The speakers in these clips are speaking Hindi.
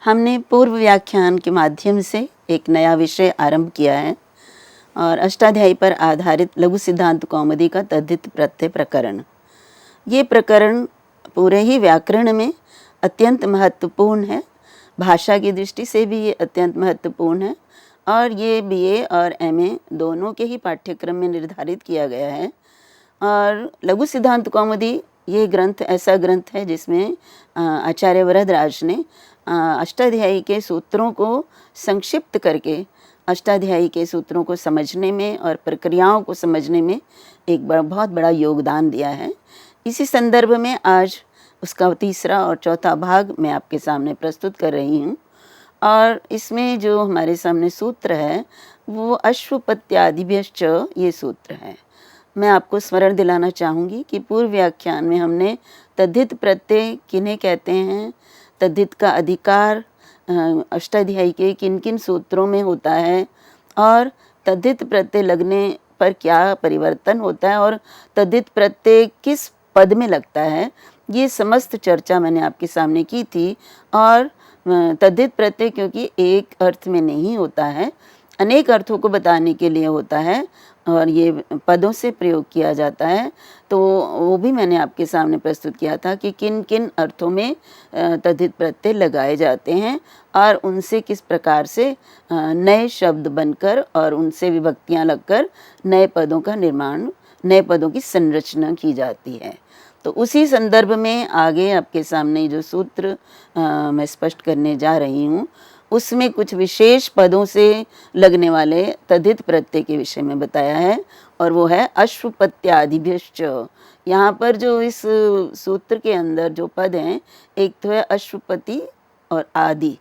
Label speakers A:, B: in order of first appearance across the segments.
A: हमने पूर्व व्याख्यान के माध्यम से एक नया विषय आरंभ किया है और अष्टाध्यायी पर आधारित लघु सिद्धांत कौमुदी का तद्धित प्रत्यय प्रकरण। ये प्रकरण पूरे ही व्याकरण में अत्यंत महत्वपूर्ण है, भाषा की दृष्टि से भी ये अत्यंत महत्वपूर्ण है और ये बीए और एमए दोनों के ही पाठ्यक्रम में निर्धारित किया गया है। और लघु सिद्धांत कौमुदी ये ग्रंथ ऐसा ग्रंथ है जिसमें आचार्य वरदराज ने अष्टाध्यायी के सूत्रों को संक्षिप्त करके अष्टाध्यायी के सूत्रों को समझने में और प्रक्रियाओं को समझने में एक बहुत बड़ा योगदान दिया है। इसी संदर्भ में आज उसका तीसरा और चौथा भाग मैं आपके सामने प्रस्तुत कर रही हूँ। और इसमें जो हमारे सामने सूत्र है वो अश्वपत्यादिभ्यश्च ये सूत्र है। मैं आपको स्मरण दिलाना चाहूँगी कि पूर्व व्याख्यान में हमने तद्धित प्रत्यय किन्हें कहते हैं, तद्धित का अधिकार अष्टाध्यायी के किन किन सूत्रों में होता है और तद्धित प्रत्यय लगने पर क्या परिवर्तन होता है और तद्धित प्रत्यय किस पद में लगता है, ये समस्त चर्चा मैंने आपके सामने की थी। और तद्धित प्रत्यय क्योंकि एक अर्थ में नहीं होता है, अनेक अर्थों को बताने के लिए होता है और ये पदों से प्रयोग किया जाता है, तो वो भी मैंने आपके सामने प्रस्तुत किया था कि किन किन अर्थों में तद्धित प्रत्यय लगाए जाते हैं और उनसे किस प्रकार से नए शब्द बनकर और उनसे विभक्तियां लगकर नए पदों का निर्माण, नए पदों की संरचना की जाती है। तो उसी संदर्भ में आगे आपके सामने जो सूत्र मैं स्पष्ट करने जा रही हूँ उसमें कुछ विशेष पदों से लगने वाले तद्धित प्रत्यय के विषय में बताया है और वो है अश्वपत्यादिभ्यश्च। यहाँ पर जो इस सूत्र के अंदर जो पद हैं, एक तो है अश्वपति और आदि,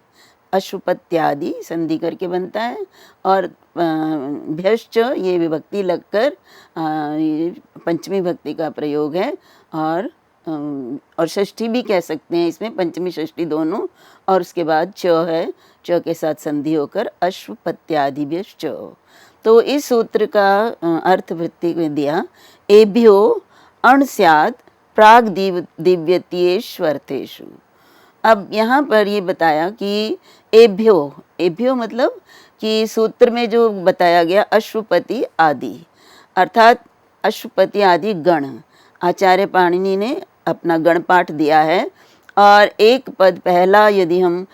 A: अश्वपत्यादि संधि करके बनता है और भ्यश्च ये विभक्ति लगकर पंचमी भक्ति का प्रयोग है और षष्ठी भी कह सकते हैं इसमें, पंचमी षष्ठी दोनों। और उसके बाद च है, च के साथ संधि होकर अश्वपत्यादिभ्यश्च। तो इस सूत्र का अर्थ वृत्ति में दिया, एभ्यो अण स्यात् प्राग दिव्यतीयेष्वर्थेषु। अब यहाँ पर ये बताया कि एभ्यो, एभ्यो मतलब कि सूत्र में जो बताया गया अश्वपति आदि, अर्थात अश्वपति आदि गण, आचार्य पाणिनि ने अपना गण पाठ दिया है और एक पद पहला यदि हम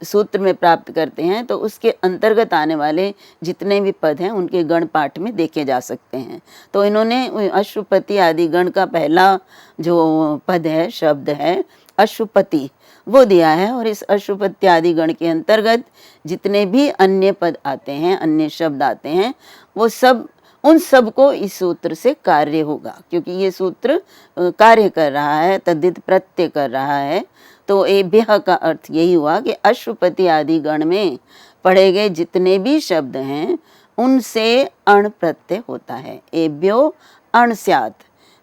A: सूत्र में प्राप्त करते हैं तो उसके अंतर्गत आने वाले जितने भी पद हैं उनके गण पाठ में देखे जा सकते हैं। तो इन्होंने अश्वपति आदि गण का पहला जो पद है, शब्द है अश्वपति, वो दिया है और इस अश्वपति आदि गण के अंतर्गत जितने भी अन्य पद आते हैं, अन्य शब्द आते हैं, वो सब, उन सब को इस सूत्र से कार्य होगा क्योंकि ये सूत्र कार्य कर रहा है, तद्धित प्रत्यय कर रहा है। तो एभ्यः का अर्थ यही हुआ कि अश्वपति आदि गण में पढ़े गए जितने भी शब्द हैं उनसे अण प्रत्यय होता है। एभ्यो अण स्यात्,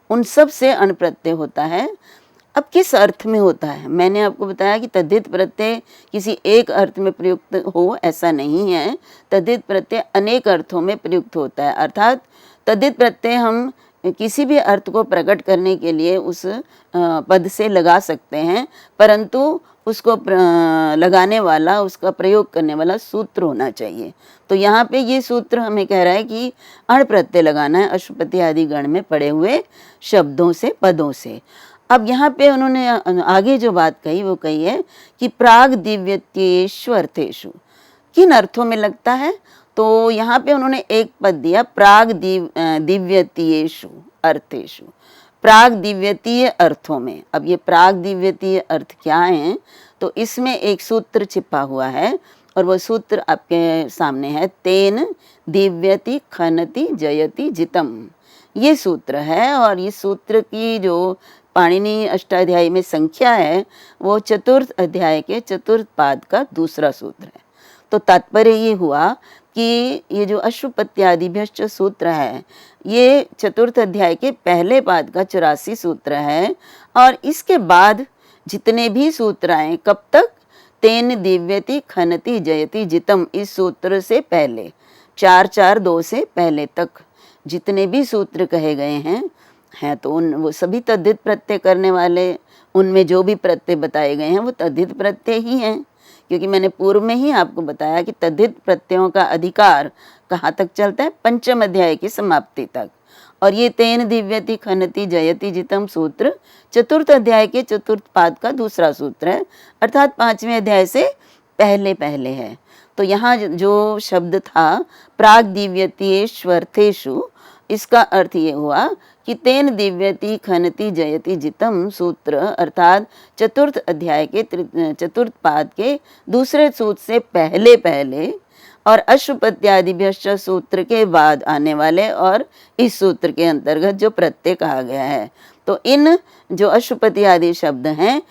A: उन सब से अण प्रत्यय होता है। अब किस अर्थ में होता है, मैंने आपको बताया कि तद्धित प्रत्यय किसी एक अर्थ में प्रयुक्त हो ऐसा नहीं है, तद्धित प्रत्यय अनेक अर्थों में प्रयुक्त होता है। अर्थात तद्धित प्रत्यय हम किसी भी अर्थ को प्रकट करने के लिए उस पद से लगा सकते हैं, परंतु उसको लगाने वाला, उसका प्रयोग करने वाला सूत्र होना चाहिए। तो यहाँ पे ये सूत्र हमें कह रहा है कि अण प्रत्यय लगाना है अश्वपति आदि गण में पड़े हुए शब्दों से, पदों से। अब यहाँ पे उन्होंने आगे जो बात कही वो कही है कि प्राग दिव्यत्येष्वर्थेषु, किन अर्थों में लगता है, तो यहाँ पे उन्होंने एक पद दिया प्राग दिव्यतीयेषु अर्थेषु, प्राग दिव्यतीय अर्थों में। अब ये प्राग दिव्यतीय अर्थ क्या हैं, तो इसमें एक सूत्र छिपा हुआ है और वो सूत्र आपके सामने है, तेन दिव्यति खनति जयति जितम, ये सूत्र है। और इस सूत्र की जो पाणिनि अष्टाध्यायी में संख्या है वो चतुर्थ अध्याय के चतुर्थ पाद का दूसरा सूत्र है। तो तात्पर्य ये हुआ कि ये जो अश्वपत्यादिभ्यश्च सूत्र है ये चतुर्थ अध्याय के पहले पाद का 84 सूत्र है और इसके बाद जितने भी सूत्र आए कब तक, तेन दिव्यति खनति जयति जितम, इस सूत्र से पहले 442 से पहले तक जितने भी सूत्र कहे गए हैं तो वो सभी तद्धित प्रत्यय करने वाले, उनमें जो भी प्रत्यय बताए गए हैं वो तद्धित प्रत्यय ही हैं। क्योंकि मैंने पूर्व में ही आपको बताया कि तद्धित प्रत्ययों का अधिकार कहाँ तक चलता है, पंचम अध्याय की समाप्ति तक। और ये तेन दिव्यति खनति जयति जितम सूत्र चतुर्थ अध्याय के चतुर्थ पाद का दूसरा सूत्र है, अर्थात 5वें अध्याय से पहले पहले है। तो यहाँ जो शब्द था प्राग दिव्यतीश्वर्थेषु, इसका अर्थ ये हुआ कि तेन दिव्यति खनति जयति जितम सूत्र अर्थात चतुर्थ अध्याय के चतुर्थ पाद के दूसरे सूत्र से पहले पहले और अश्वपत्यादिभ्यश्च सूत्र के बाद आने वाले और इस सूत्र के अंतर्गत जो प्रत्यय कहा गया है। तो इन जो अश्वपति आदि शब्द हैं,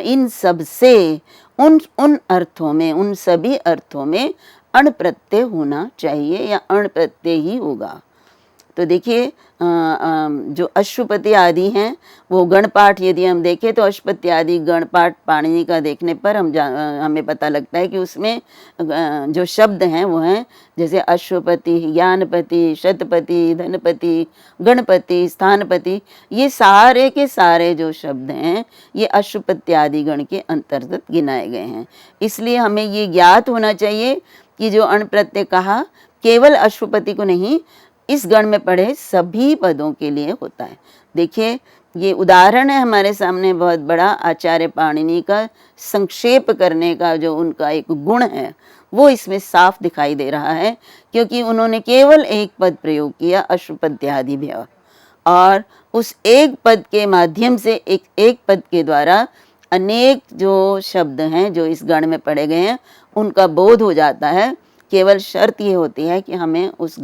A: इन सब से उन अर्थों में, उन सभी अर्थों में अण प्रत्यय होना चाहिए या अण प्रत्यय ही होगा। तो देखिए जो अश्वपति आदि हैं वो गणपाठ यदि हम देखें तो अश्वपति आदि गणपाठ पाणिनि का देखने पर हमें पता लगता है कि उसमें जो शब्द हैं वो हैं जैसे अश्वपति, ज्ञानपति, शतपति, धनपति, गणपति, स्थानपति, ये सारे के सारे जो शब्द हैं ये अश्वपति आदि गण के अंतर्गत गिनाए गए हैं। इसलिए हमें ये ज्ञात होना चाहिए कि जो अण प्रत्यय कहा केवल अश्वपति को नहीं, इस गण में पढ़े सभी पदों के लिए होता है। देखिए ये उदाहरण है हमारे सामने बहुत बड़ा, आचार्य पाणिनि का संक्षेप करने का जो उनका एक गुण है वो इसमें साफ दिखाई दे रहा है, क्योंकि उन्होंने केवल एक पद प्रयोग किया अश्वपत्यादिभ्यः, और उस एक पद के माध्यम से एक पद के द्वारा अनेक जो शब्द हैं जो इस गण में पढ़े गए हैं उनका बोध हो जाता है। केवल शर्त ये होती है कि हमें उस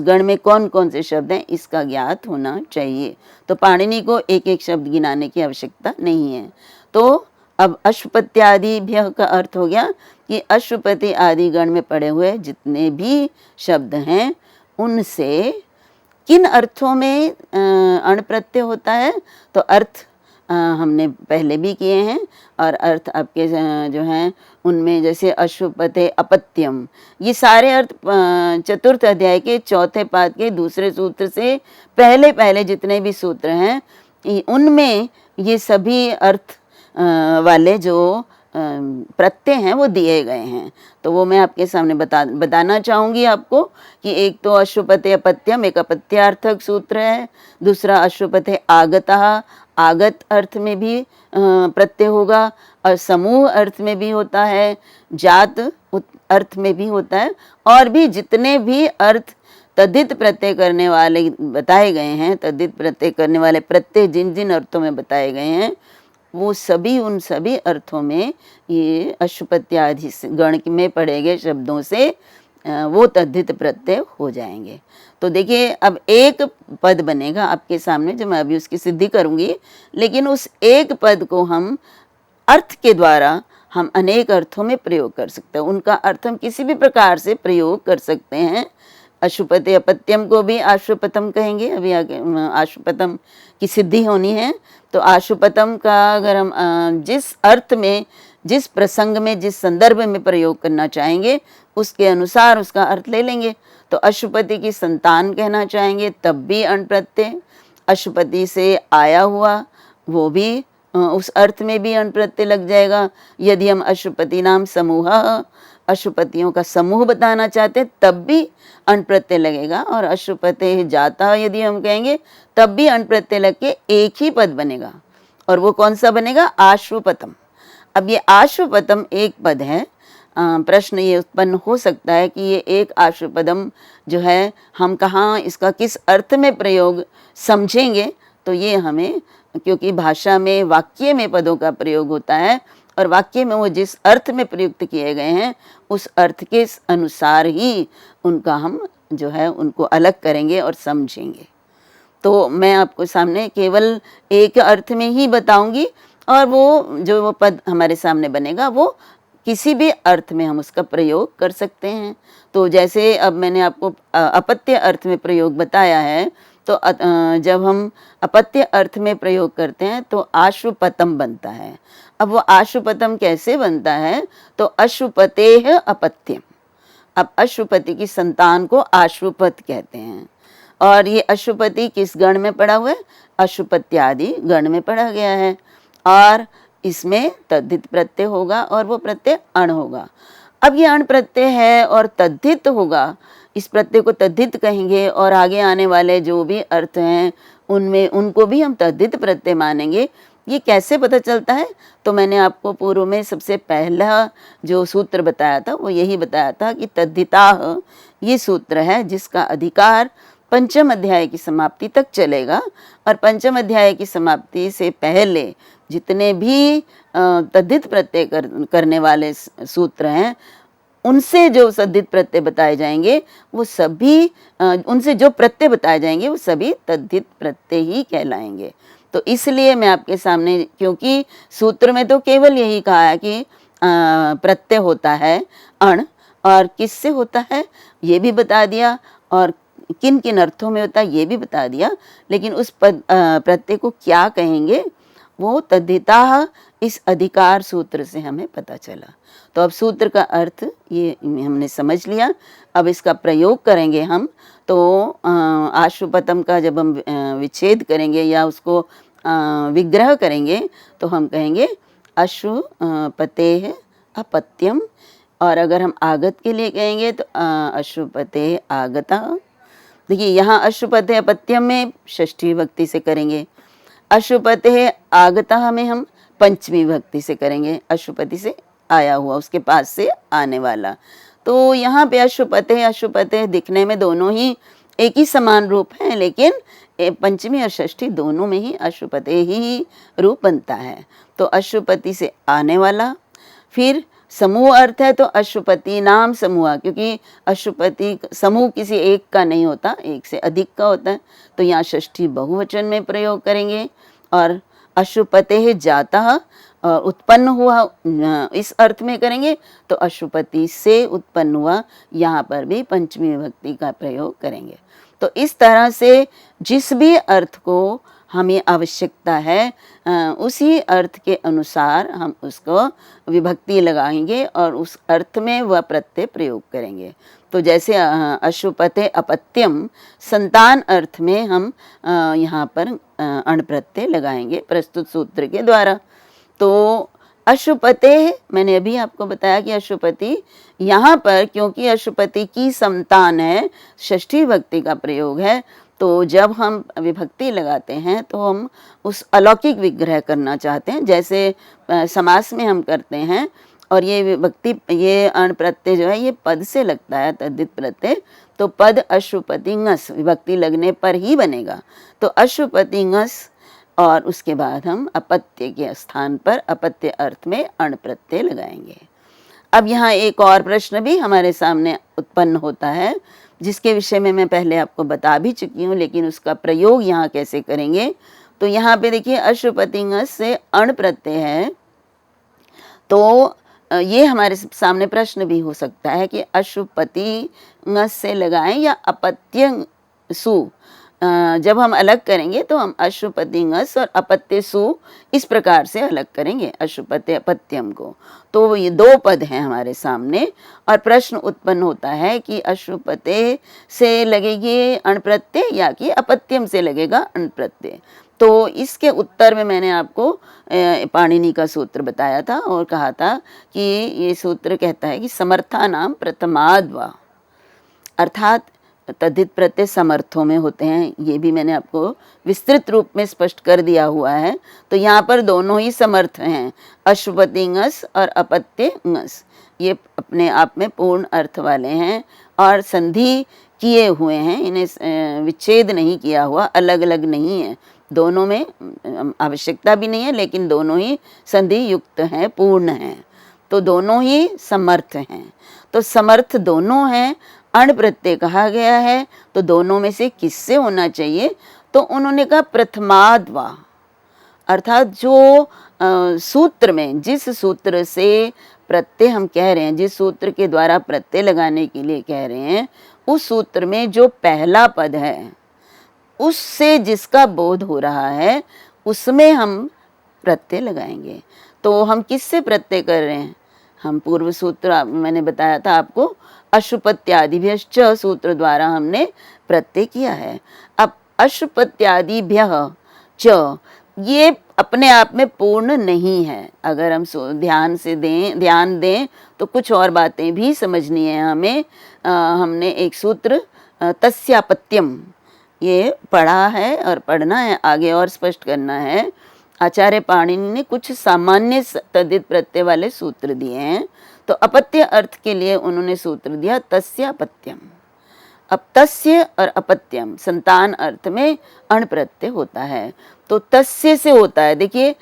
A: गण में कौन कौन से शब्द हैं इसका ज्ञात होना चाहिए। तो पाणिनि को एक एक शब्द गिनाने की आवश्यकता नहीं है। तो अब अश्वपत्यादिभ्यः का अर्थ हो गया कि अश्वपति आदि गण में पढ़े हुए जितने भी शब्द हैं उनसे किन अर्थों में अण प्रत्यय होता है। तो अर्थ हमने पहले भी किए हैं, और अर्थ आपके जो हैं उनमें जैसे अश्वपते अपत्यम, ये सारे अर्थ चतुर्थ अध्याय के चौथे पाद के दूसरे सूत्र से पहले पहले जितने भी सूत्र हैं उनमें ये सभी अर्थ वाले जो प्रत्यय हैं वो दिए गए हैं। तो वो मैं आपके सामने बताना चाहूँगी आपको कि एक तो अश्वपते अपत्यम एक अपत्यार्थक सूत्र है, दूसरा अश्वपते आगतः, आगत अर्थ में भी प्रत्यय होगा, और समूह अर्थ में भी होता है, जात अर्थ में भी होता है, और भी जितने भी अर्थ तद्धित प्रत्यय करने वाले बताए गए हैं, तद्धित प्रत्यय करने वाले प्रत्यय जिन जिन अर्थों में बताए गए हैं वो सभी उन सभी अर्थों में ये अश्वपत्यादि गण में पढ़े गए शब्दों से वो तद्धित प्रत्यय हो जाएंगे। तो देखिए अब एक पद बनेगा आपके सामने जो मैं अभी उसकी सिद्धि करूँगी, लेकिन उस एक पद को हम अर्थ के द्वारा हम अनेक अर्थों में प्रयोग कर सकते हैं। उनका अर्थ हम किसी भी प्रकार से प्रयोग कर सकते हैं। अश्वपति अपत्यम को भी आश्वपतम कहेंगे, अभी आगे आश्वपतम की सिद्धि होनी है। तो आश्वपतम का अगर हम जिस अर्थ में, जिस प्रसंग में, जिस संदर्भ में प्रयोग करना चाहेंगे उसके अनुसार उसका अर्थ ले लेंगे। तो अश्वपति की संतान कहना चाहेंगे तब भी अण प्रत्यय, अश्वपति से आया हुआ वो भी उस अर्थ में भी अण प्रत्यय लग जाएगा। यदि हम अश्वपति नाम समूह, अश्वपतियों का समूह बताना चाहते हैं तब भी अण प्रत्यय लगेगा, और अश्वपति जाता यदि हम कहेंगे तब भी अण प्रत्यय लग के एक ही पद बनेगा, और वो कौन सा बनेगा? आश्वपतम। अब ये आश्वपतम एक पद है। प्रश्न ये उत्पन्न हो सकता है कि ये एक आश्वपदम जो है हम कहाँ इसका किस अर्थ में प्रयोग समझेंगे। तो ये हमें, क्योंकि भाषा में वाक्य में पदों का प्रयोग होता है और वाक्य में वो जिस अर्थ में प्रयुक्त किए गए हैं उस अर्थ के अनुसार ही उनका हम जो है उनको अलग करेंगे और समझेंगे। तो मैं आपको सामने केवल एक अर्थ में ही बताऊंगी, और वो जो वो पद हमारे सामने बनेगा वो किसी भी अर्थ में हम उसका प्रयोग कर सकते हैं। तो जैसे अब मैंने आपको अपत्य अर्थ में प्रयोग बताया है, तो जब हम अपत्य अर्थ में प्रयोग करते हैं तो आश्वपतम बनता है। अब वो आश्वपतम कैसे बनता है? तो अश्वपतेः अपत्यम। अब अश्वपति की संतान को आश्वपत कहते हैं, और ये अश्वपति किस गण में पड़ा हुआ है? अश्वपत्यादि गण में पढ़ा गया है। और इसमें तद्धित प्रत्यय होगा और वो प्रत्यय अण होगा। अब ये अण प्रत्यय है और तद्धित होगा, इस प्रत्यय को तद्धित कहेंगे और आगे आने वाले जो भी अर्थ हैं उनमें उनको भी हम तद्धित प्रत्यय मानेंगे। ये कैसे पता चलता है? तो मैंने आपको पूर्व में सबसे पहला जो सूत्र बताया था वो यही बताया था कि तद्धिताः ये सूत्र है जिसका अधिकार पंचम अध्याय की समाप्ति तक चलेगा, और पंचम अध्याय की समाप्ति से पहले जितने भी तद्धित प्रत्यय करने वाले सूत्र हैं उनसे जो तद्धित प्रत्यय बताए जाएंगे वो सभी उनसे जो प्रत्यय बताए जाएंगे वो सभी तद्धित प्रत्यय ही कहलाएंगे। तो इसलिए मैं आपके सामने, क्योंकि सूत्र में तो केवल यही कहा है कि प्रत्यय होता है अण, और किससे होता है ये भी बता दिया, और किन किन अर्थों में होता है ये भी बता दिया, लेकिन उस प्रत्यय को क्या कहेंगे वो तद्धिताः इस अधिकार सूत्र से हमें पता चला। तो अब सूत्र का अर्थ ये हमने समझ लिया। अब इसका प्रयोग करेंगे हम। तो आशुपतम का जब हम विच्छेद करेंगे या उसको विग्रह करेंगे तो हम कहेंगे अशुपतेः अपत्यम, और अगर हम आगत के लिए कहेंगे तो अशुपतेः आगतः। देखिए यहाँ अशुपतेः अपत्यम में षष्ठी विभक्ति से करेंगे, अशुपतेः आगतः में हम पंचमी विभक्ति से करेंगे, अशुपति से आया हुआ, उसके पास से आने वाला। तो यहाँ पे अशुपतेः अशुपतेः दिखने में दोनों ही एक ही समान रूप है, लेकिन पंचमी और षष्ठी दोनों में ही अशुपतेः ही रूप बनता है। तो अशुपति से आने वाला, फिर समूह अर्थ है तो अशुपति नाम समूह, क्योंकि अशुपति समूह किसी एक का नहीं होता, एक से अधिक का होता है, तो यहाँ षष्ठी बहुवचन में प्रयोग करेंगे। और अशुपतेः जातः उत्पन्न हुआ इस अर्थ में करेंगे, तो अशुपति से उत्पन्न हुआ, यहाँ पर भी पंचमी विभक्ति का प्रयोग करेंगे। तो इस तरह से जिस भी अर्थ को हमें आवश्यकता है उसी अर्थ के अनुसार हम उसको विभक्ति लगाएंगे और उस अर्थ में वह प्रत्यय प्रयोग करेंगे। तो जैसे अशुपतेः अपत्यम संतान अर्थ में हम यहाँ पर अण प्रत्यय लगाएंगे प्रस्तुत सूत्र के द्वारा। तो अशुपतेः मैंने अभी आपको बताया कि अशुपति यहाँ पर क्योंकि अशुपति की संतान है, षष्ठी विभक्ति का प्रयोग है, तो जब हम विभक्ति लगाते हैं तो हम उस अलौकिक विग्रह करना चाहते हैं, जैसे समास में हम करते हैं। और ये विभक्ति, ये अण प्रत्यय जो है ये पद से लगता है, तद्धित प्रत्यय, तो पद अशुपति ngस विभक्ति लगने पर ही बनेगा। तो अशुपति ngस, और उसके बाद हम अपत्य के स्थान पर अपत्य अर्थ में अण प्रत्यय लगाएंगे। अब यहाँ एक और प्रश्न भी हमारे सामने उत्पन्न होता है, जिसके विषय में मैं पहले आपको बता भी चुकी हूँ, लेकिन उसका प्रयोग यहाँ कैसे करेंगे। तो यहाँ पे देखिए अशुपति ngस से अण प्रत्यय है, तो ये हमारे सामने प्रश्न भी हो सकता है कि अशुपति ngस से लगाएं या अपत्य सु। जब हम अलग करेंगे तो हम अशुपति ngस और अपत्य सु इस प्रकार से अलग करेंगे अशुपत्य अपत्यम को। तो ये दो पद हैं हमारे सामने और प्रश्न उत्पन्न होता है कि अशुपते से लगेगी अण प्रत्यय या कि अपत्यम से लगेगा अण प्रत्यय। तो इसके उत्तर में मैंने आपको पाणिनि का सूत्र बताया था और कहा था कि ये सूत्र कहता है कि समर्था नाम प्रथमाद्वा, अर्थात तद्धित प्रत्यय समर्थों में होते हैं। ये भी मैंने आपको विस्तृत रूप में स्पष्ट कर दिया हुआ है। तो यहाँ पर दोनों ही समर्थ हैं, अशुपति ngस और अपत्य ngस, ये अपने आप में पूर्ण अर्थ वाले हैं और संधि किए हुए हैं, इन्हें विच्छेद नहीं किया हुआ, अलग अलग नहीं है। दोनों में आवश्यकता भी नहीं है, लेकिन दोनों ही संधि युक्त हैं, पूर्ण हैं, तो दोनों ही समर्थ हैं। तो समर्थ दोनों हैं, अण प्रत्यय कहा गया है, तो दोनों में से किससे होना चाहिए? तो उन्होंने कहा प्रथमाद्वा, अर्थात जो सूत्र में, जिस सूत्र से प्रत्यय हम कह रहे हैं, जिस सूत्र के द्वारा प्रत्यय लगाने के लिए कह रहे हैं, उस सूत्र में जो पहला पद है उससे जिसका बोध हो रहा है उसमें हम प्रत्यय लगाएंगे। तो हम किससे प्रत्यय कर रहे हैं? हम पूर्व सूत्र मैंने बताया था आपको, अशुपत्यादिभ्यश्च सूत्र द्वारा हमने प्रत्यय किया है। अब अशुपत्यादिभ्यः च, ये अपने आप में पूर्ण नहीं है। अगर हम ध्यान दें तो कुछ और बातें भी समझनी है हमें। हमने एक सूत्र तस्यापत्यम ये पढ़ा है और पढ़ना है, आगे और स्पष्ट करना है। आचार्य पाणिनि ने कुछ सामान्य तद्धित प्रत्यय वाले सूत्र दिए हैं। तो अपत्य अर्थ के लिए उन्होंने सूत्र दिया तस्यापत्यम। अब तस्य और अपत्यम संतान अर्थ में अण प्रत्यय होता है, तो तस्य से होता है। देखिए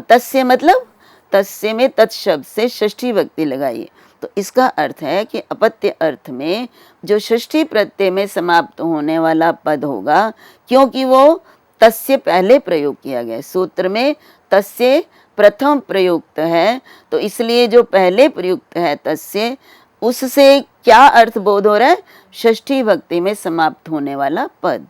A: तस्य मतलब तस्य में तत् शब्द से षष्ठी विभक्ति लगाइए, तो इसका अर्थ है कि अपत्य अर्थ में जो षष्ठी प्रत्यय में समाप्त होने वाला पद होगा, क्योंकि वो तस्य पहले प्रयोग किया गया, सूत्र में तस्य प्रथम प्रयुक्त है, तो इसलिए जो पहले प्रयुक्त है तस्य, उससे क्या अर्थ बोध हो रहा है? षष्ठी भक्ति में समाप्त होने वाला पद।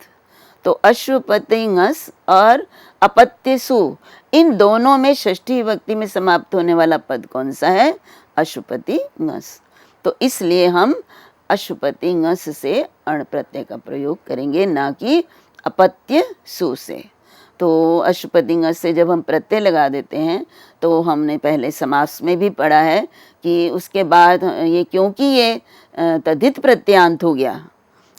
A: तो अश्वपति ngस और अपत्य सु, इन दोनों में षष्ठी भक्ति में समाप्त होने वाला पद कौन सा है? अश्वपति ngस। तो इसलिए हम अश्वपति ngस से अण प्रत्यय का प्रयोग करेंगे, ना कि अपत्य सु से। तो अश्वपति ngस से जब हम प्रत्यय लगा देते हैं, तो हमने पहले समास में भी पढ़ा है कि उसके बाद ये, क्योंकि ये तद्धित प्रत्यांत हो गया,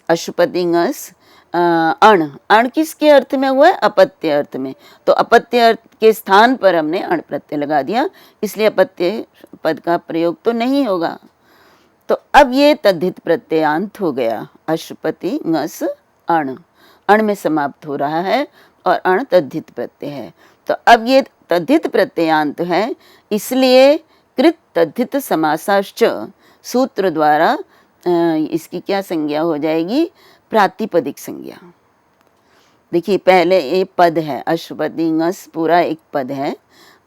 A: अश्वपति ngस अण किसके अर्थ में हुआ है? अपत्य अर्थ में। तो अपत्य अर्थ के स्थान पर हमने अण प्रत्यय लगा दिया, इसलिए अपत्य पद का प्रयोग तो नहीं होगा। तो अब ये तद्धित प्रत्यांत हो गया, अश्वपति ngस अण में समाप्त हो रहा है और अण तद्धित प्रत्यय है। तो अब ये तद्धित प्रत्ययांत है, इसलिए कृत तद्धित समासाश्च सूत्र द्वारा इसकी क्या संज्ञा हो जाएगी? प्रातिपदिक संज्ञा। देखिए पहले ये पद है, अश्वपति ngस पूरा एक पद है।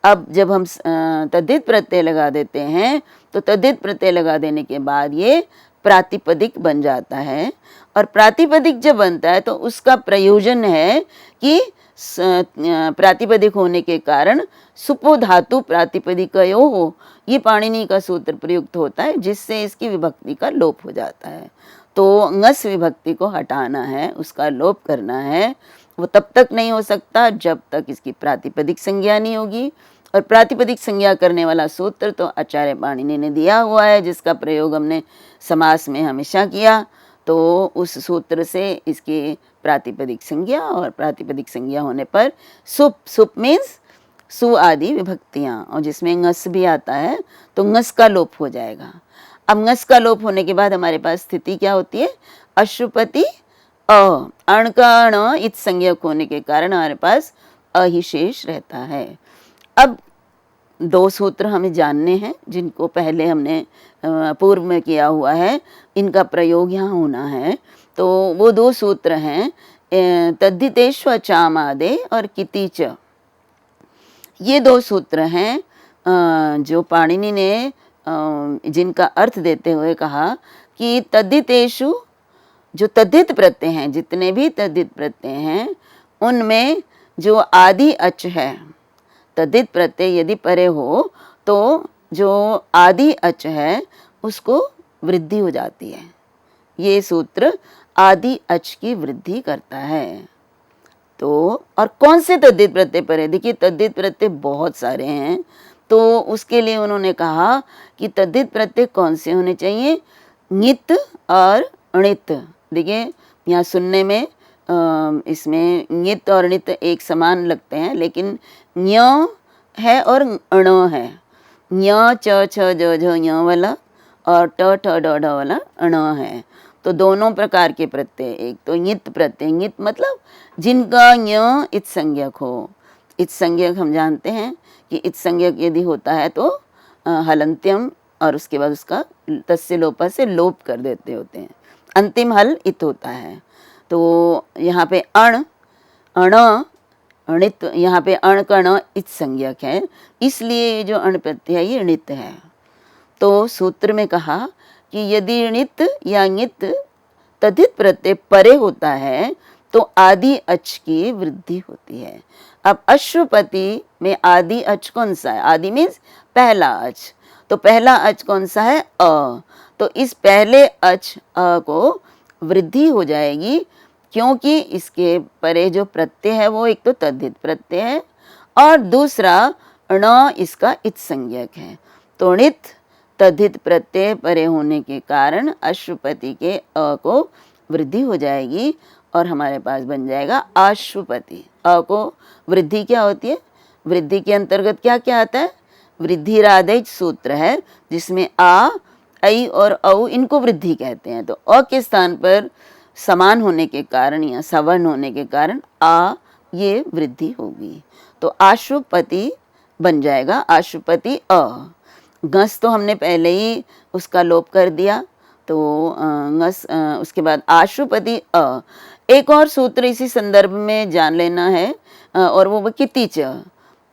A: अब जब हम तद्धित प्रत्यय लगा देते हैं, तो तद्धित प्रत्यय लगा देने के बाद ये प्रातिपदिक बन जाता है, और प्रातिपदिक जब बनता है तो उसका प्रयोजन है कि प्रातिपदिक होने के कारण सुपो धातु प्रातिपदिकयो हो, ये पाणिनि का सूत्र प्रयुक्त होता है, जिससे इसकी विभक्ति का लोप हो जाता है। तो ngस विभक्ति को हटाना है, उसका लोप करना है। वो तब तक नहीं हो सकता जब तक इसकी प्रातिपदिक संज्ञा नहीं होगी, और प्रातिपदिक संज्ञा करने वाला सूत्र तो आचार्य पाणिनि ने दिया हुआ है, जिसका प्रयोग हमने समास में हमेशा किया। तो उस सूत्र से इसकी प्रातिपदिक संज्ञा, और प्रातिपदिक संज्ञा होने पर सुप मीन्स सु आदि विभक्तियां, और जिसमें ngस भी आता है, तो ngस का लोप हो जाएगा। अब ngस का लोप होने के बाद हमारे पास स्थिति क्या होती है? अश्वपति अण का अण इत संज्ञक होने के कारण हमारे पास अ ही शेष रहता है। अब दो सूत्र हमें जानने हैं, जिनको पहले हमने पूर्व में किया हुआ है, इनका प्रयोग यहाँ होना है। तो वो दो सूत्र हैं तद्धितेष्व चामादे और कितिच। ये दो सूत्र हैं जो पाणिनि ने जिनका अर्थ देते हुए कहा कि तद्धितेषु, जो तद्धित प्रत्यय हैं, जितने भी तद्धित प्रत्यय हैं, उनमें जो आदि अच है, तद्धित प्रत्यय यदि परे हो तो जो आदि अच है उसको वृद्धि हो जाती है। ये सूत्र आदि अच की वृद्धि करता है। तो और कौन से तद्धित प्रत्यय परे? देखिए तद्धित प्रत्यय बहुत सारे हैं, तो उसके लिए उन्होंने कहा कि तद्धित प्रत्यय कौन से होने चाहिए? ङित और णित। देखिए यहाँ सुनने में इसमें ङित और णित एक समान लगते हैं, लेकिन ञ है और ण है। ञ च छ ज झ ञ वाला और ट ठ ड ढ वाला ण है। तो दोनों प्रकार के प्रत्यय, एक तो ङित प्रत्यय, ङित मतलब जिनका ञ इत संज्ञक हो। इत संज्ञक हम जानते हैं कि इत संज्ञक यदि होता है तो हलंत्यम, और उसके बाद उसका तस्य लोपा से लोप कर देते होते हैं, अंतिम हल इत होता है। तो यहाँ पे अण णित, यहाँ पे अण का ण इत संज्ञक है, इसलिए जो अण प्रत्यय है ये णित है। तो सूत्र में कहा कि यदि णित या ङित तद्धित प्रत्यय परे होता है तो आदि अच की वृद्धि होती है। अब अश्वपति में आदि अच कौन सा है? आदि मीन्स पहला अच, तो पहला अच कौन सा है? अ। तो इस पहले अच अ को वृद्धि हो जाएगी, क्योंकि इसके परे जो प्रत्यय है वो एक तो तद्धित प्रत्यय है, और दूसरा ण इसका इत संज्ञक है। तो णित तद्धित प्रत्यय परे होने के कारण अश्वपति के अ को वृद्धि हो जाएगी और हमारे पास बन जाएगा अश्वपति। अ को वृद्धि क्या होती है? वृद्धि के अंतर्गत क्या क्या आता है? वृद्धिरादेश सूत्र है जिसमें आ, ऐ और औ इनको वृद्धि कहते हैं। तो अ के स्थान पर समान होने के कारण या सवर्ण होने के कारण आ ये वृद्धि होगी। तो आशुपति बन जाएगा आशुपति अ। घस तो हमने पहले ही उसका लोप कर दिया, तो घस उसके बाद आशुपति अ। एक और सूत्र इसी संदर्भ में जान लेना है और वो कितिच।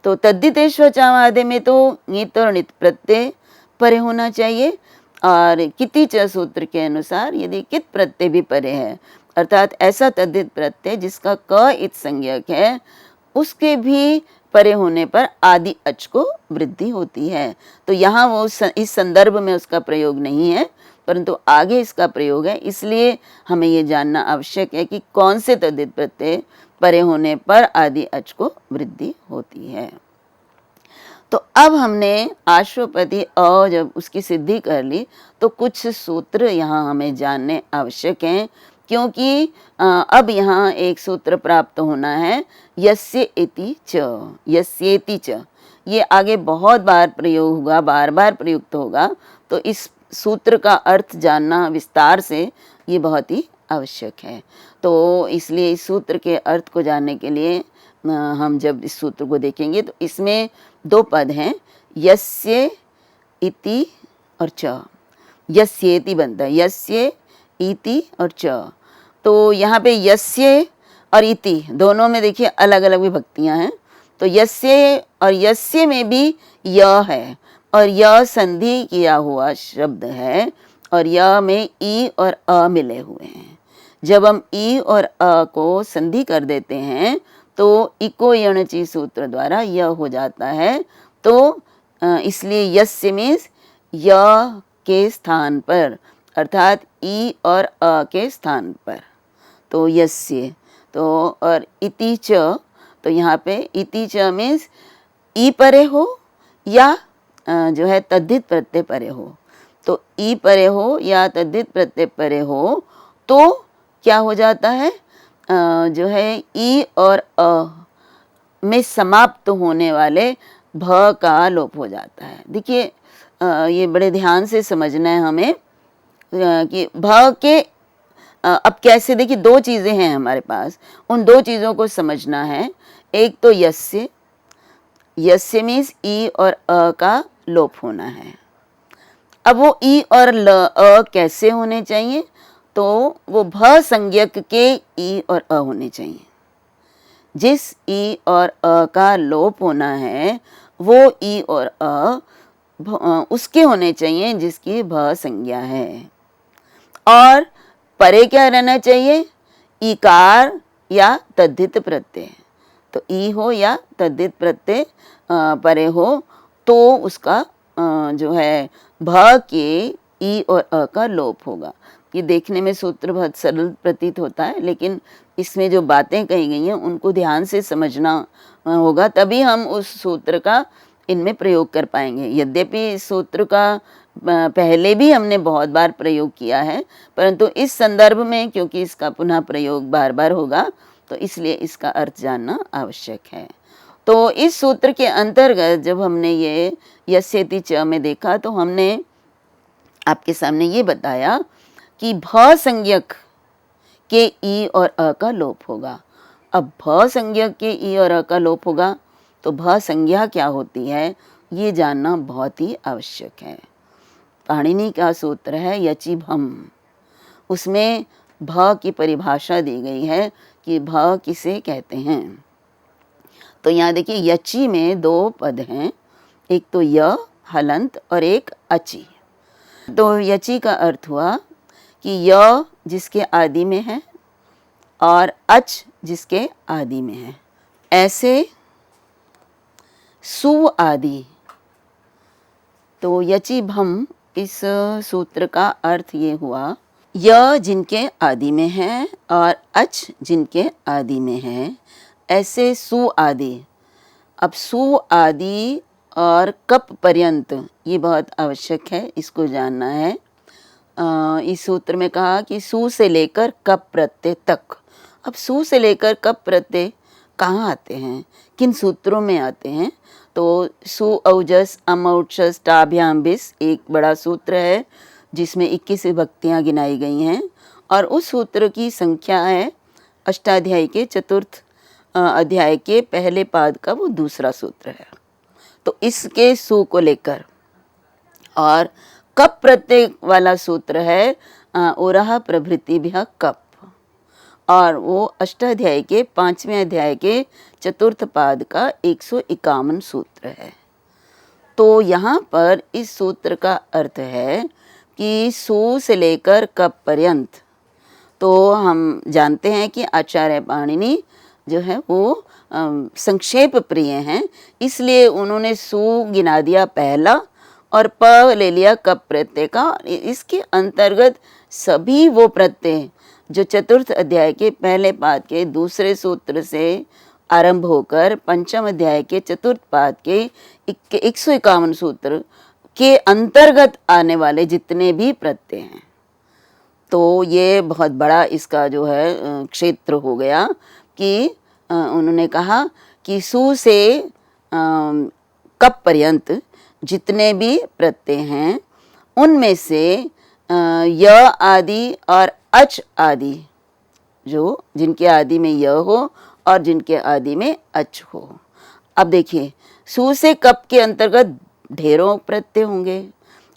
A: तो तद्धितेश्व चावादे में तो ङित और णित प्रत्यय परे होना चाहिए और कितिच सूत्र के अनुसार यदि कित प्रत्यय भी परे है अर्थात ऐसा तद्धित प्रत्यय जिसका क इत संज्ञक है उसके भी परे होने पर आदि अच को वृद्धि होती है। तो यहाँ वो इस संदर्भ में उसका प्रयोग नहीं है परंतु आगे इसका प्रयोग है, इसलिए हमें ये जानना आवश्यक है कि कौन से तद्धित प्रत्यय परे होने पर आदि अच को वृद्धि होती है। तो अब हमने आश्वपति अ जब उसकी सिद्धि कर ली तो कुछ सूत्र यहाँ हमें जानने आवश्यक हैं, क्योंकि अब यहाँ एक सूत्र प्राप्त होना है यस्य इति च, यस्येति च। ये आगे बहुत बार प्रयोग होगा, बार बार प्रयुक्त होगा, तो इस सूत्र का अर्थ जानना विस्तार से ये बहुत ही आवश्यक है। तो इसलिए इस सूत्र के अर्थ को जानने के लिए हम जब इस सूत्र को देखेंगे तो इसमें दो पद हैं, यस्य इति और च। यस्येति बनता है, यस्य इति और च। तो यहाँ पे यस्य और इति दोनों में देखिए अलग अलग विभक्तियां हैं। तो यस्य और यस्य में भी य है और य संधि किया हुआ शब्द है और य में ई और अ मिले हुए हैं। जब हम ई और अ को संधि कर देते हैं तो इको यणचि सूत्र द्वारा य हो जाता है। तो इसलिए यस्य मीन्स य के स्थान पर अर्थात ई और अ के स्थान पर, तो यस्य। तो और इति च, तो यहाँ पे इति च मीन्स ई परे हो या जो है तद्धित प्रत्यय परे हो। तो ई परे हो या तद्धित प्रत्यय परे हो तो क्या हो जाता है, जो है ई और अ में समाप्त होने वाले भ का लोप हो जाता है। देखिए ये बड़े ध्यान से समझना है हमें कि भ के अब कैसे, देखिए दो चीज़ें हैं हमारे पास, उन दो चीज़ों को समझना है। एक तो यस्य, यस्य मीन्स ई और अ का लोप होना है। अब वो ई और अ कैसे होने चाहिए, तो वो भ संज्ञक के ई और अ होने चाहिए। जिस ई और अ का लोप होना है वो ई और अ उसके होने चाहिए जिसकी भ संज्ञा है। और परे क्या रहना चाहिए, ईकार या तद्धित प्रत्यय। तो ई हो या तद्धित प्रत्यय परे हो तो उसका जो है भ के ई और अ का लोप होगा। ये देखने में सूत्र बहुत सरल प्रतीत होता है, लेकिन इसमें जो बातें कही गई हैं उनको ध्यान से समझना होगा, तभी हम उस सूत्र का इनमें प्रयोग कर पाएंगे। यद्यपि इस सूत्र का पहले भी हमने बहुत बार प्रयोग किया है, परंतु इस संदर्भ में क्योंकि इसका पुनः प्रयोग बार बार होगा तो इसलिए इसका अर्थ जानना आवश्यक है। तो इस सूत्र के अंतर्गत जब हमने ये यस्येति च में देखा तो हमने आपके सामने ये बताया कि भ संज्ञक के ई और अ का लोप होगा। अब भ संज्ञक के ई और अ का लोप होगा तो भ संज्ञा क्या होती है ये जानना बहुत ही आवश्यक है। पाणिनि का सूत्र है यचि भम, उसमें भ की परिभाषा दी गई है कि भ किसे कहते हैं। तो यहाँ देखिए यचि में दो पद हैं, एक तो य हलंत और एक अचि। तो यचि का अर्थ हुआ कि य जिसके आदि में है और अच जिसके आदि में है। ऐसे सु आदि, तो यचि भम इस सूत्र का अर्थ ये हुआ य जिनके आदि में है और अच जिनके आदि में है, ऐसे सु आदि अब सु आदि और कप पर्यंत ये बहुत आवश्यक है, इसको जानना है। इस सूत्र में कहा कि सु से लेकर कप प्रत्यय तक। अब सु से लेकर कप प्रत्यय कहाँ आते हैं, किन सूत्रों में आते हैं? तो सु औजस अम औजस टाभ्याम बिस एक बड़ा सूत्र है जिसमें 21 विभक्तियाँ गिनाई गई हैं और उस सूत्र की संख्या है अष्टाध्यायी के चतुर्थ अध्याय के पहले पाद का वो दूसरा सूत्र है। तो इसके सु को लेकर और कप प्रत्यय वाला सूत्र है ओरह प्रभृति भ्य कप, और वो अष्टाध्यायी के 5वें अध्याय के चतुर्थ पाद का 151 सूत्र है। तो यहाँ पर इस सूत्र का अर्थ है कि सु से लेकर कप पर्यंत। तो हम जानते हैं कि आचार्य पाणिनि जो है वो संक्षेप प्रिय हैं, इसलिए उन्होंने सु गिना दिया पहला और प ले लिया कप प्रत्यय का। इसके अंतर्गत सभी वो प्रत्यय जो चतुर्थ अध्याय के पहले पाद के दूसरे सूत्र से आरंभ होकर पंचम अध्याय के चतुर्थ पाद के 151 सूत्र के अंतर्गत आने वाले जितने भी प्रत्यय हैं, तो ये बहुत बड़ा इसका जो है क्षेत्र हो गया कि उन्होंने कहा कि सु से कप पर्यंत जितने भी प्रत्यय हैं उनमें से य आदि और अच आदि, जो जिनके आदि में य हो और जिनके आदि में अच हो। अब देखिए सु से कप के अंतर्गत ढेरों प्रत्यय होंगे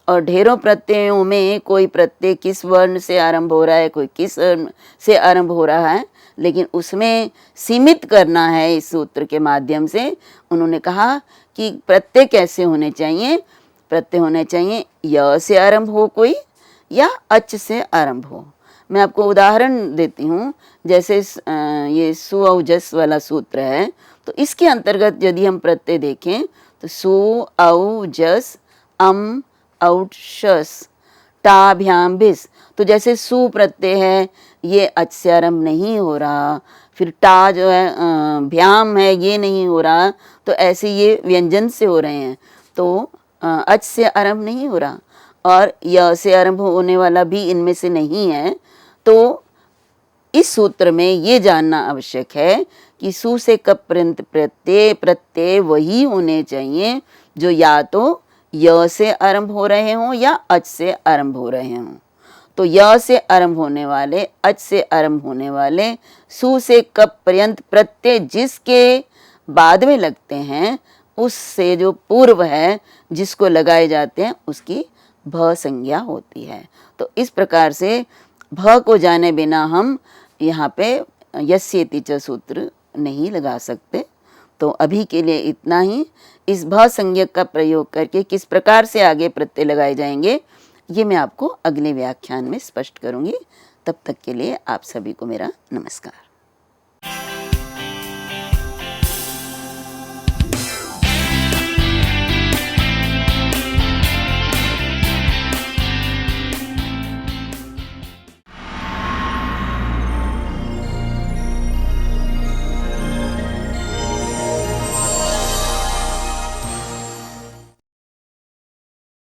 A: और ढेरों प्रत्ययों में कोई प्रत्यय किस वर्ण से आरंभ हो रहा है, कोई किस वर्ण से आरंभ हो रहा है, लेकिन उसमें सीमित करना है इस सूत्र के माध्यम से। उन्होंने कहा कि प्रत्यय कैसे होने चाहिए, प्रत्यय होने चाहिए य से आरंभ हो कोई या अच से आरंभ हो। मैं आपको उदाहरण देती हूँ, जैसे ये सु औजस वाला सूत्र है, तो इसके अंतर्गत यदि हम प्रत्यय देखें तो सु औजस अम औशस टाभ्याम भिस। तो जैसे सु प्रत्यय है ये अच से आरंभ नहीं हो रहा, फिर टा जो है भ्याम है ये नहीं हो रहा, तो ऐसे ये व्यंजन से हो रहे हैं, तो अच से आरंभ नहीं हो रहा और य से आरंभ होने वाला भी इनमें से नहीं है। तो इस सूत्र में ये जानना आवश्यक है कि सु से कप पर्यंत प्रत्यय वही होने चाहिए जो या तो य से आरंभ हो रहे हों या अच से आरंभ हो रहे हों। तो य से आरंभ होने वाले, अच से आरंभ होने वाले सु से कप पर्यंत प्रत्यय जिसके बाद में लगते हैं उससे जो पूर्व है जिसको लगाए जाते हैं उसकी भ संज्ञा होती है। तो इस प्रकार से भ को जाने बिना हम यहाँ पे यस्येति च सूत्र नहीं लगा सकते। तो अभी के लिए इतना ही। इस भ संज्ञक का प्रयोग करके किस प्रकार से आगे प्रत्यय लगाए जाएंगे ये मैं आपको अगले व्याख्यान में स्पष्ट करूँगी। तब तक के लिए आप सभी को मेरा नमस्कार।